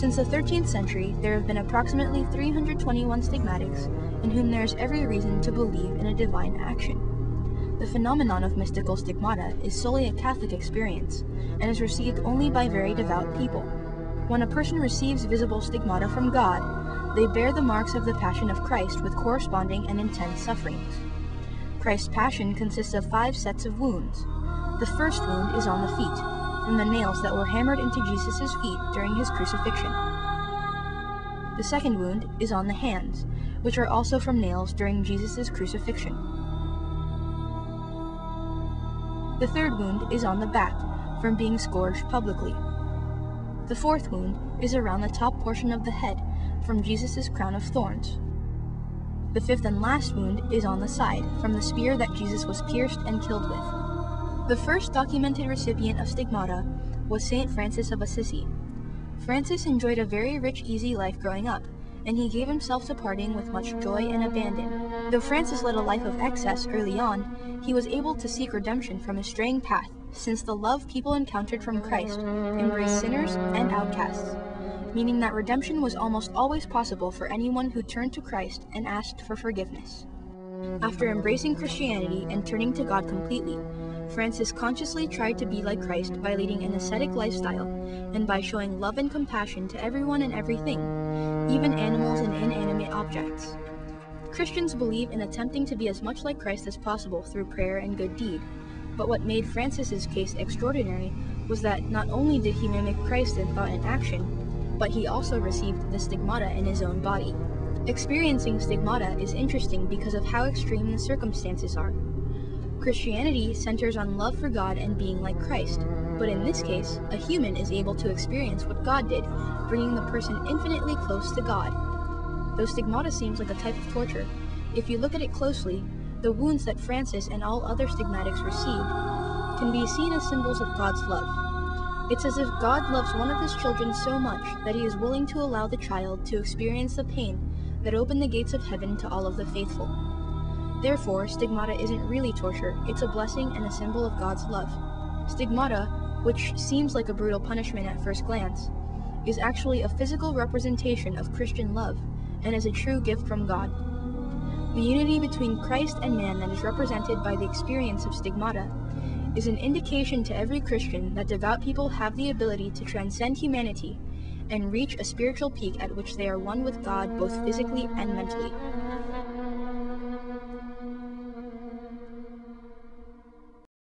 Since the 13th century, there have been approximately 321 stigmatics in whom there is every reason to believe in a divine action. The phenomenon of mystical stigmata is solely a Catholic experience and is received only by very devout people. When a person receives visible stigmata from God, they bear the marks of the Passion of Christ with corresponding and intense sufferings. Christ's Passion consists of 5 sets of wounds. The first wound is on the feet, from the nails that were hammered into Jesus' feet during his crucifixion. The second wound is on the hands, which are also from nails during Jesus' crucifixion. The third wound is on the back, from being scourged publicly. The fourth wound is around the top portion of the head, from Jesus' crown of thorns. The fifth and last wound is on the side, from the spear that Jesus was pierced and killed with. The first documented recipient of stigmata was Saint Francis of Assisi. Francis enjoyed a very rich, easy life growing up, and he gave himself to partying with much joy and abandon. Though Francis led a life of excess early on, he was able to seek redemption from his straying path, since the love people encountered from Christ embraced sinners and outcasts, meaning that redemption was almost always possible for anyone who turned to Christ and asked for forgiveness. After embracing Christianity and turning to God completely, Francis consciously tried to be like Christ by leading an ascetic lifestyle and by showing love and compassion to everyone and everything, even animals and inanimate objects. Christians believe in attempting to be as much like Christ as possible through prayer and good deed, but what made Francis's case extraordinary was that not only did he mimic Christ in thought and action, but he also received the stigmata in his own body. Experiencing stigmata is interesting because of how extreme the circumstances are. Christianity centers on love for God and being like Christ, but in this case, a human is able to experience what God did, bringing the person infinitely close to God. Though stigmata seems like a type of torture, if you look at it closely, the wounds that Francis and all other stigmatics received can be seen as symbols of God's love. It's as if God loves one of his children so much that he is willing to allow the child to experience the pain that opened the gates of heaven to all of the faithful. Therefore, stigmata isn't really torture, it's a blessing and a symbol of God's love. Stigmata, which seems like a brutal punishment at first glance, is actually a physical representation of Christian love, and is a true gift from God. The unity between Christ and man that is represented by the experience of stigmata is an indication to every Christian that devout people have the ability to transcend humanity and reach a spiritual peak at which they are one with God both physically and mentally.